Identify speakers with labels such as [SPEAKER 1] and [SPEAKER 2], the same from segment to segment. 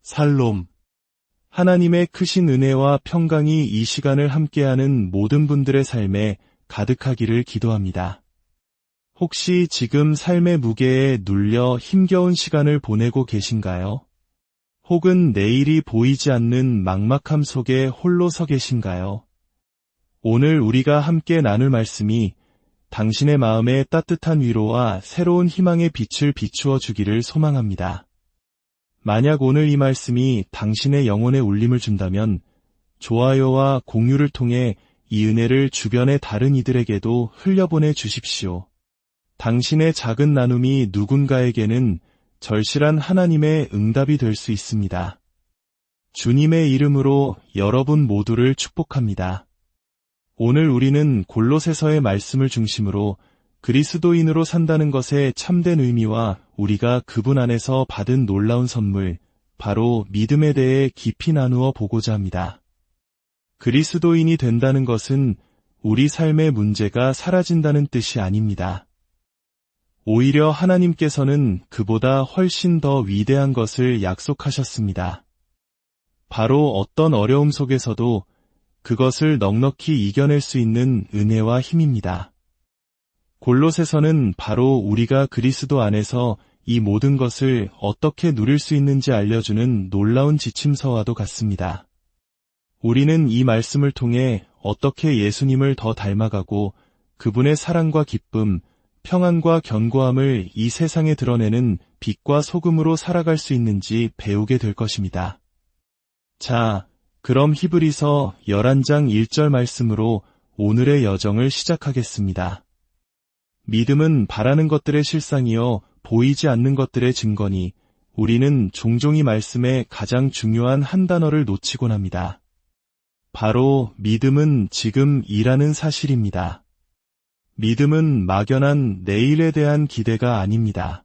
[SPEAKER 1] 살롬. 하나님의 크신 은혜와 평강이 이 시간을 함께하는 모든 분들의 삶에 가득하기를 기도합니다. 혹시 지금 삶의 무게에 눌려 힘겨운 시간을 보내고 계신가요? 혹은 내일이 보이지 않는 막막함 속에 홀로 서 계신가요? 오늘 우리가 함께 나눌 말씀이 당신의 마음에 따뜻한 위로와 새로운 희망의 빛을 비추어 주기를 소망합니다. 만약 오늘 이 말씀이 당신의 영혼에 울림을 준다면 좋아요와 공유를 통해 이 은혜를 주변의 다른 이들에게도 흘려보내 주십시오. 당신의 작은 나눔이 누군가에게는 절실한 하나님의 응답이 될 수 있습니다. 주님의 이름으로 여러분 모두를 축복합니다. 오늘 우리는 골로새서의 말씀을 중심으로 그리스도인으로 산다는 것의 참된 의미와 우리가 그분 안에서 받은 놀라운 선물, 바로 믿음에 대해 깊이 나누어 보고자 합니다. 그리스도인이 된다는 것은 우리 삶의 문제가 사라진다는 뜻이 아닙니다. 오히려 하나님께서는 그보다 훨씬 더 위대한 것을 약속하셨습니다. 바로 어떤 어려움 속에서도 그것을 넉넉히 이겨낼 수 있는 은혜와 힘입니다. 골로새서는 바로 우리가 그리스도 안에서 이 모든 것을 어떻게 누릴 수 있는지 알려주는 놀라운 지침서와도 같습니다. 우리는 이 말씀을 통해 어떻게 예수님을 더 닮아가고 그분의 사랑과 기쁨, 평안과 견고함을 이 세상에 드러내는 빛과 소금으로 살아갈 수 있는지 배우게 될 것입니다. 자, 그럼 히브리서 11장 1절 말씀으로 오늘의 여정을 시작하겠습니다. 믿음은 바라는 것들의 실상이요 보이지 않는 것들의 증거니 우리는 종종 이 말씀의 가장 중요한 한 단어를 놓치곤 합니다. 바로 믿음은 지금이라는 사실입니다. 믿음은 막연한 내일에 대한 기대가 아닙니다.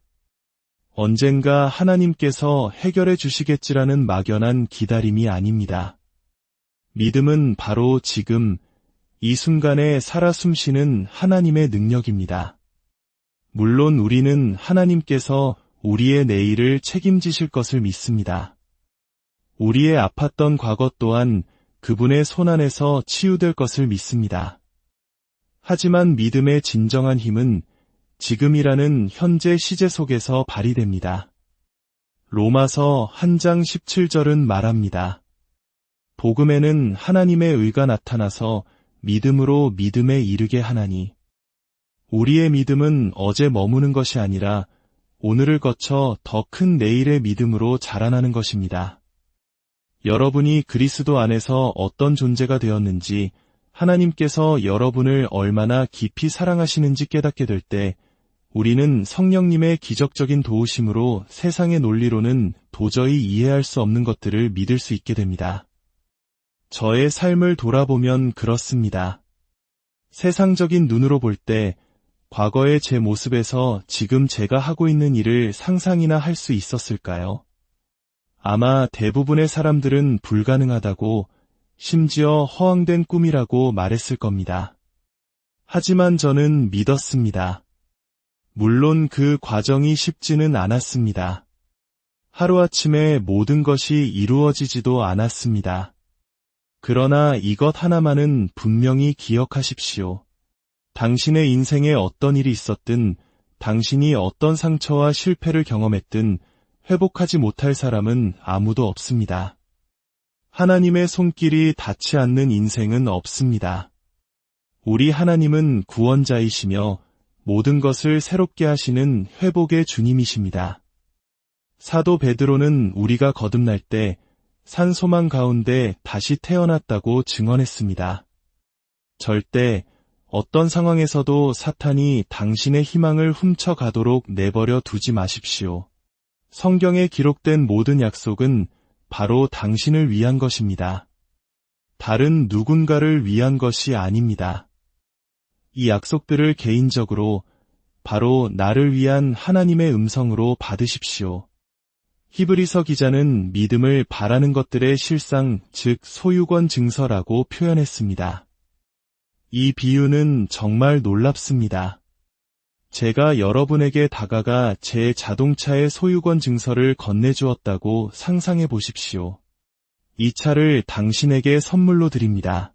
[SPEAKER 1] 언젠가 하나님께서 해결해 주시겠지라는 막연한 기다림이 아닙니다. 믿음은 바로 지금 이 순간에 살아 숨쉬는 하나님의 능력입니다. 물론 우리는 하나님께서 우리의 내일을 책임지실 것을 믿습니다. 우리의 아팠던 과거 또한 그분의 손안에서 치유될 것을 믿습니다. 하지만 믿음의 진정한 힘은 지금이라는 현재 시제 속에서 발휘됩니다. 로마서 1장 17절은 말합니다. 복음에는 하나님의 의가 나타나서 믿음으로 믿음에 이르게 하나니 우리의 믿음은 어제 머무는 것이 아니라 오늘을 거쳐 더 큰 내일의 믿음으로 자라나는 것입니다. 여러분이 그리스도 안에서 어떤 존재가 되었는지 하나님께서 여러분을 얼마나 깊이 사랑하시는지 깨닫게 될 때 우리는 성령님의 기적적인 도우심으로 세상의 논리로는 도저히 이해할 수 없는 것들을 믿을 수 있게 됩니다. 저의 삶을 돌아보면 그렇습니다. 세상적인 눈으로 볼 때 과거의 제 모습에서 지금 제가 하고 있는 일을 상상이나 할 수 있었을까요? 아마 대부분의 사람들은 불가능하다고 심지어 허황된 꿈이라고 말했을 겁니다. 하지만 저는 믿었습니다. 물론 그 과정이 쉽지는 않았습니다. 하루아침에 모든 것이 이루어지지도 않았습니다. 그러나 이것 하나만은 분명히 기억하십시오. 당신의 인생에 어떤 일이 있었든, 당신이 어떤 상처와 실패를 경험했든 회복하지 못할 사람은 아무도 없습니다. 하나님의 손길이 닿지 않는 인생은 없습니다. 우리 하나님은 구원자이시며 모든 것을 새롭게 하시는 회복의 주님이십니다. 사도 베드로는 우리가 거듭날 때 산소망 가운데 다시 태어났다고 증언했습니다. 절대 어떤 상황에서도 사탄이 당신의 희망을 훔쳐가도록 내버려 두지 마십시오. 성경에 기록된 모든 약속은 바로 당신을 위한 것입니다. 다른 누군가를 위한 것이 아닙니다. 이 약속들을 개인적으로 바로 나를 위한 하나님의 음성으로 받으십시오. 히브리서 기자는 믿음을 바라는 것들의 실상, 즉 소유권 증서라고 표현했습니다. 이 비유는 정말 놀랍습니다. 제가 여러분에게 다가가 제 자동차의 소유권 증서를 건네주었다고 상상해 보십시오. 이 차를 당신에게 선물로 드립니다.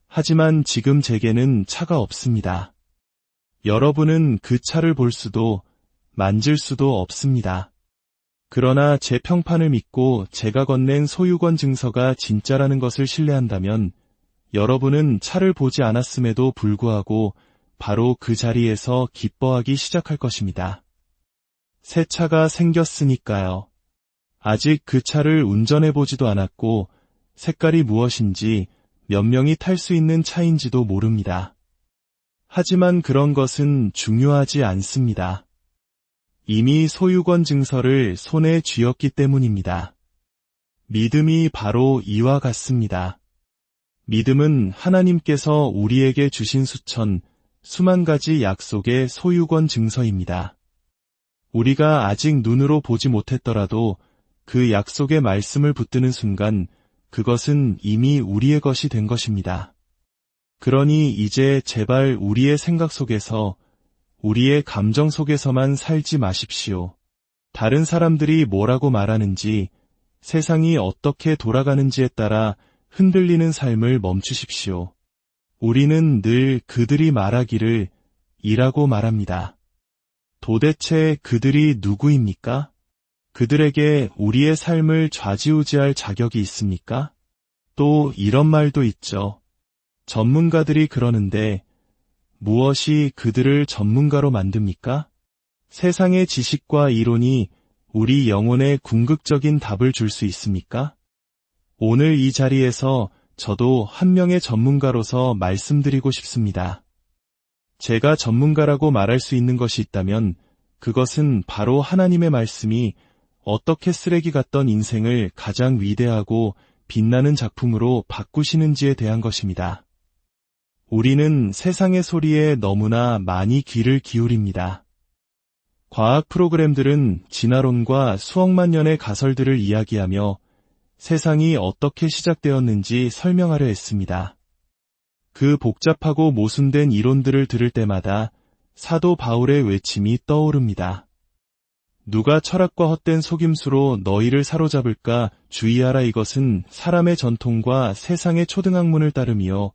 [SPEAKER 1] 하지만 지금 제게는 차가 없습니다. 여러분은 그 차를 볼 수도 만질 수도 없습니다. 그러나 제 평판을 믿고 제가 건넨 소유권 증서가 진짜라는 것을 신뢰한다면 여러분은 차를 보지 않았음에도 불구하고 바로 그 자리에서 기뻐하기 시작할 것입니다. 새 차가 생겼으니까요. 아직 그 차를 운전해보지도 않았고 색깔이 무엇인지 몇 명이 탈 수 있는 차인지도 모릅니다. 하지만 그런 것은 중요하지 않습니다. 이미 소유권 증서를 손에 쥐었기 때문입니다. 믿음이 바로 이와 같습니다. 믿음은 하나님께서 우리에게 주신 수만 가지 약속의 소유권 증서입니다. 우리가 아직 눈으로 보지 못했더라도 그 약속의 말씀을 붙드는 순간 그것은 이미 우리의 것이 된 것입니다. 그러니 이제 제발 우리의 생각 속에서, 우리의 감정 속에서만 살지 마십시오. 다른 사람들이 뭐라고 말하는지, 세상이 어떻게 돌아가는지에 따라 흔들리는 삶을 멈추십시오. 우리는 늘 그들이 말하기를 이라고 말합니다. 도대체 그들이 누구입니까? 그들에게 우리의 삶을 좌지우지할 자격이 있습니까? 또 이런 말도 있죠. 전문가들이 그러는데 무엇이 그들을 전문가로 만듭니까? 세상의 지식과 이론이 우리 영혼에 궁극적인 답을 줄 수 있습니까? 오늘 이 자리에서 저도 한 명의 전문가로서 말씀드리고 싶습니다. 제가 전문가라고 말할 수 있는 것이 있다면 그것은 바로 하나님의 말씀이 어떻게 쓰레기 같던 인생을 가장 위대하고 빛나는 작품으로 바꾸시는지에 대한 것입니다. 우리는 세상의 소리에 너무나 많이 귀를 기울입니다. 과학 프로그램들은 진화론과 수억만 년의 가설들을 이야기하며 세상이 어떻게 시작되었는지 설명하려 했습니다. 그 복잡하고 모순된 이론들을 들을 때마다 사도 바울의 외침이 떠오릅니다. 누가 철학과 헛된 속임수로 너희를 사로잡을까 주의하라. 이것은 사람의 전통과 세상의 초등학문을 따름이요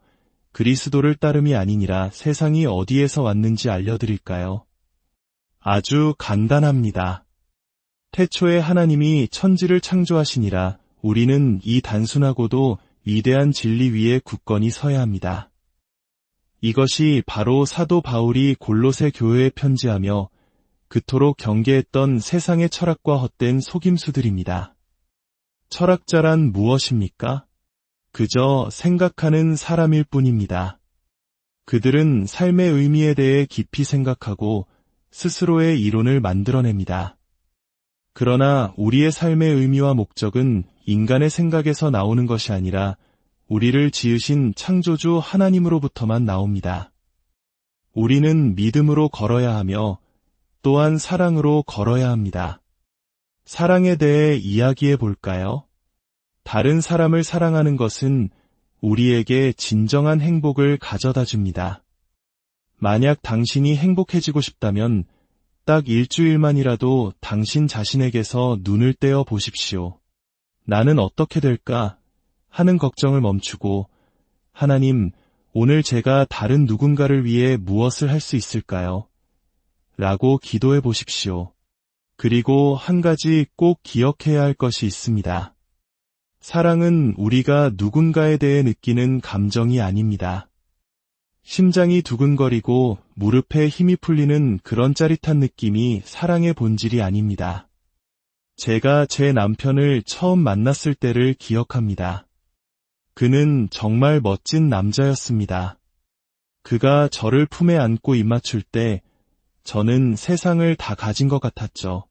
[SPEAKER 1] 그리스도를 따름이 아니니라. 세상이 어디에서 왔는지 알려드릴까요? 아주 간단합니다. 태초에 하나님이 천지를 창조하시니라. 우리는 이 단순하고도 위대한 진리 위에 굳건히 서야 합니다. 이것이 바로 사도 바울이 골로새 교회에 편지하며 그토록 경계했던 세상의 철학과 헛된 속임수들입니다. 철학자란 무엇입니까? 그저 생각하는 사람일 뿐입니다. 그들은 삶의 의미에 대해 깊이 생각하고 스스로의 이론을 만들어냅니다. 그러나 우리의 삶의 의미와 목적은 인간의 생각에서 나오는 것이 아니라 우리를 지으신 창조주 하나님으로부터만 나옵니다. 우리는 믿음으로 걸어야 하며 또한 사랑으로 걸어야 합니다. 사랑에 대해 이야기해 볼까요? 다른 사람을 사랑하는 것은 우리에게 진정한 행복을 가져다 줍니다. 만약 당신이 행복해지고 싶다면 딱 일주일만이라도 당신 자신에게서 눈을 떼어 보십시오. 나는 어떻게 될까 하는 걱정을 멈추고 하나님, 오늘 제가 다른 누군가를 위해 무엇을 할 수 있을까요? 라고 기도해 보십시오. 그리고 한 가지 꼭 기억해야 할 것이 있습니다. 사랑은 우리가 누군가에 대해 느끼는 감정이 아닙니다. 심장이 두근거리고 무릎에 힘이 풀리는 그런 짜릿한 느낌이 사랑의 본질이 아닙니다. 제가 제 남편을 처음 만났을 때를 기억합니다. 그는 정말 멋진 남자였습니다. 그가 저를 품에 안고 입맞출 때 저는 세상을 다 가진 것 같았죠.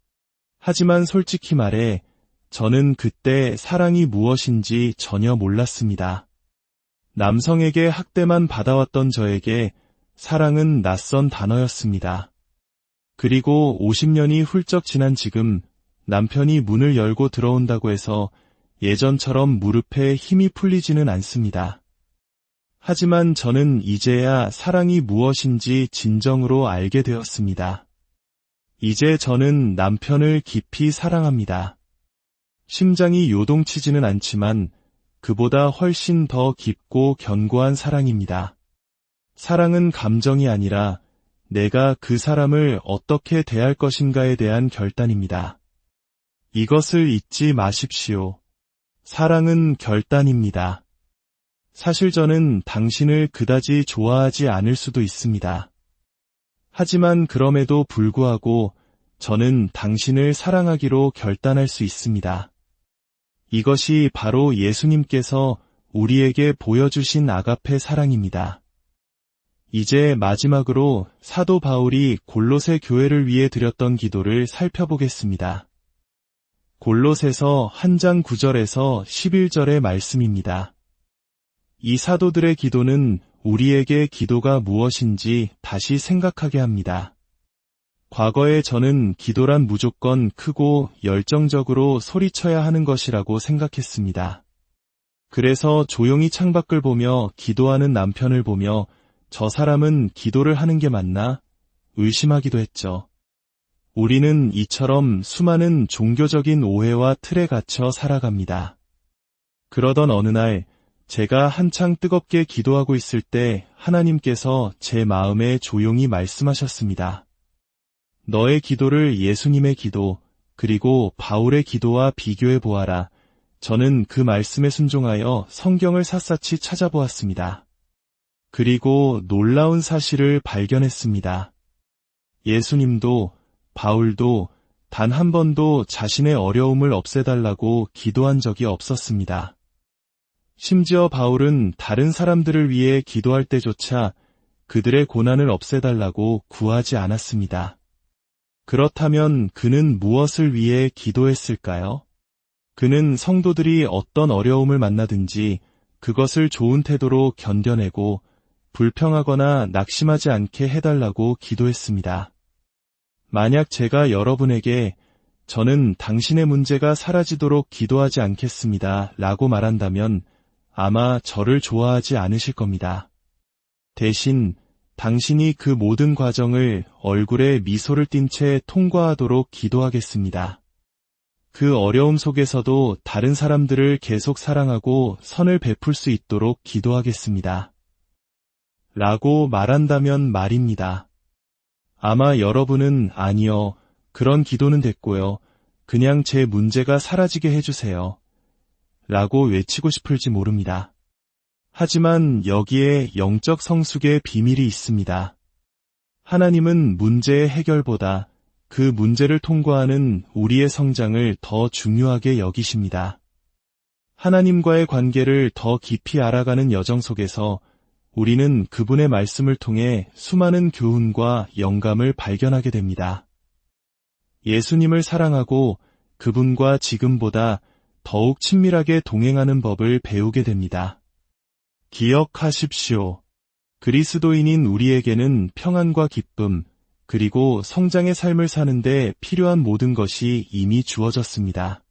[SPEAKER 1] 하지만 솔직히 말해 저는 그때 사랑이 무엇인지 전혀 몰랐습니다. 남성에게 학대만 받아왔던 저에게 사랑은 낯선 단어였습니다. 그리고 50년이 훌쩍 지난 지금 남편이 문을 열고 들어온다고 해서 예전처럼 무릎에 힘이 풀리지는 않습니다. 하지만 저는 이제야 사랑이 무엇인지 진정으로 알게 되었습니다. 이제 저는 남편을 깊이 사랑합니다. 심장이 요동치지는 않지만 그보다 훨씬 더 깊고 견고한 사랑입니다. 사랑은 감정이 아니라 내가 그 사람을 어떻게 대할 것인가에 대한 결단입니다. 이것을 잊지 마십시오. 사랑은 결단입니다. 사실 저는 당신을 그다지 좋아하지 않을 수도 있습니다. 하지만 그럼에도 불구하고 저는 당신을 사랑하기로 결단할 수 있습니다. 이것이 바로 예수님께서 우리에게 보여주신 아가페 사랑입니다. 이제 마지막으로 사도 바울이 골로새 교회를 위해 드렸던 기도를 살펴보겠습니다. 골로새서 1장 9절에서 11절의 말씀입니다. 이 사도들의 기도는 우리에게 기도가 무엇인지 다시 생각하게 합니다. 과거에 저는 기도란 무조건 크고 열정적으로 소리쳐야 하는 것이라고 생각했습니다. 그래서 조용히 창밖을 보며 기도하는 남편을 보며 저 사람은 기도를 하는 게 맞나? 의심하기도 했죠. 우리는 이처럼 수많은 종교적인 오해와 틀에 갇혀 살아갑니다. 그러던 어느 날 제가 한창 뜨겁게 기도하고 있을 때 하나님께서 제 마음에 조용히 말씀하셨습니다. 너의 기도를 예수님의 기도, 그리고 바울의 기도와 비교해 보아라. 저는 그 말씀에 순종하여 성경을 샅샅이 찾아보았습니다. 그리고 놀라운 사실을 발견했습니다. 예수님도 바울도 단 한 번도 자신의 어려움을 없애달라고 기도한 적이 없었습니다. 심지어 바울은 다른 사람들을 위해 기도할 때조차 그들의 고난을 없애달라고 구하지 않았습니다. 그렇다면 그는 무엇을 위해 기도했을까요? 그는 성도들이 어떤 어려움을 만나든지 그것을 좋은 태도로 견뎌내고 불평하거나 낙심하지 않게 해달라고 기도했습니다. 만약 제가 여러분에게 저는 당신의 문제가 사라지도록 기도하지 않겠습니다 라고 말한다면 아마 저를 좋아하지 않으실 겁니다. 대신 당신이 그 모든 과정을 얼굴에 미소를 띤 채 통과하도록 기도하겠습니다. 그 어려움 속에서도 다른 사람들을 계속 사랑하고 선을 베풀 수 있도록 기도하겠습니다. 라고 말한다면 말입니다. 아마 여러분은 아니요, 그런 기도는 됐고요. 그냥 제 문제가 사라지게 해주세요. 라고 외치고 싶을지 모릅니다. 하지만 여기에 영적 성숙의 비밀이 있습니다. 하나님은 문제의 해결보다 그 문제를 통과하는 우리의 성장을 더 중요하게 여기십니다. 하나님과의 관계를 더 깊이 알아가는 여정 속에서 우리는 그분의 말씀을 통해 수많은 교훈과 영감을 발견하게 됩니다. 예수님을 사랑하고 그분과 지금보다 더욱 친밀하게 동행하는 법을 배우게 됩니다. 기억하십시오. 그리스도인인 우리에게는 평안과 기쁨, 그리고 성장의 삶을 사는데 필요한 모든 것이 이미 주어졌습니다.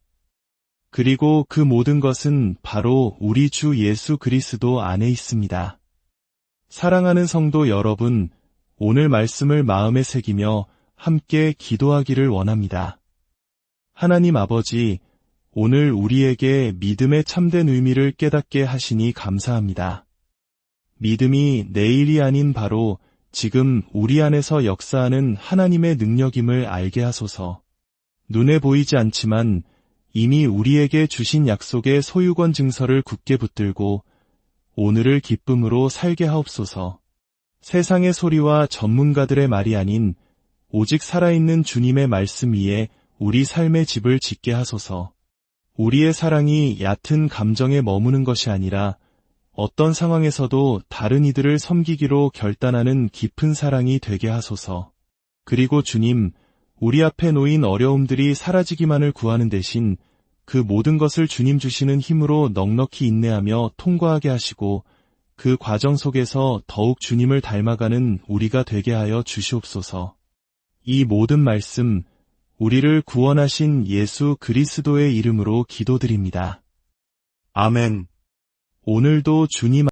[SPEAKER 1] 그리고 그 모든 것은 바로 우리 주 예수 그리스도 안에 있습니다. 사랑하는 성도 여러분, 오늘 말씀을 마음에 새기며 함께 기도하기를 원합니다. 하나님 아버지, 오늘 우리에게 믿음의 참된 의미를 깨닫게 하시니 감사합니다. 믿음이 내일이 아닌 바로 지금 우리 안에서 역사하는 하나님의 능력임을 알게 하소서. 눈에 보이지 않지만 이미 우리에게 주신 약속의 소유권 증서를 굳게 붙들고 오늘을 기쁨으로 살게 하옵소서. 세상의 소리와 전문가들의 말이 아닌 오직 살아있는 주님의 말씀 위에 우리 삶의 집을 짓게 하소서. 우리의 사랑이 얕은 감정에 머무는 것이 아니라 어떤 상황에서도 다른 이들을 섬기기로 결단하는 깊은 사랑이 되게 하소서. 그리고 주님, 우리 앞에 놓인 어려움들이 사라지기만을 구하는 대신 그 모든 것을 주님 주시는 힘으로 넉넉히 인내하며 통과하게 하시고 그 과정 속에서 더욱 주님을 닮아가는 우리가 되게 하여 주시옵소서. 이 모든 말씀, 우리를 구원하신 예수 그리스도의 이름으로 기도드립니다. 아멘. 오늘도 주님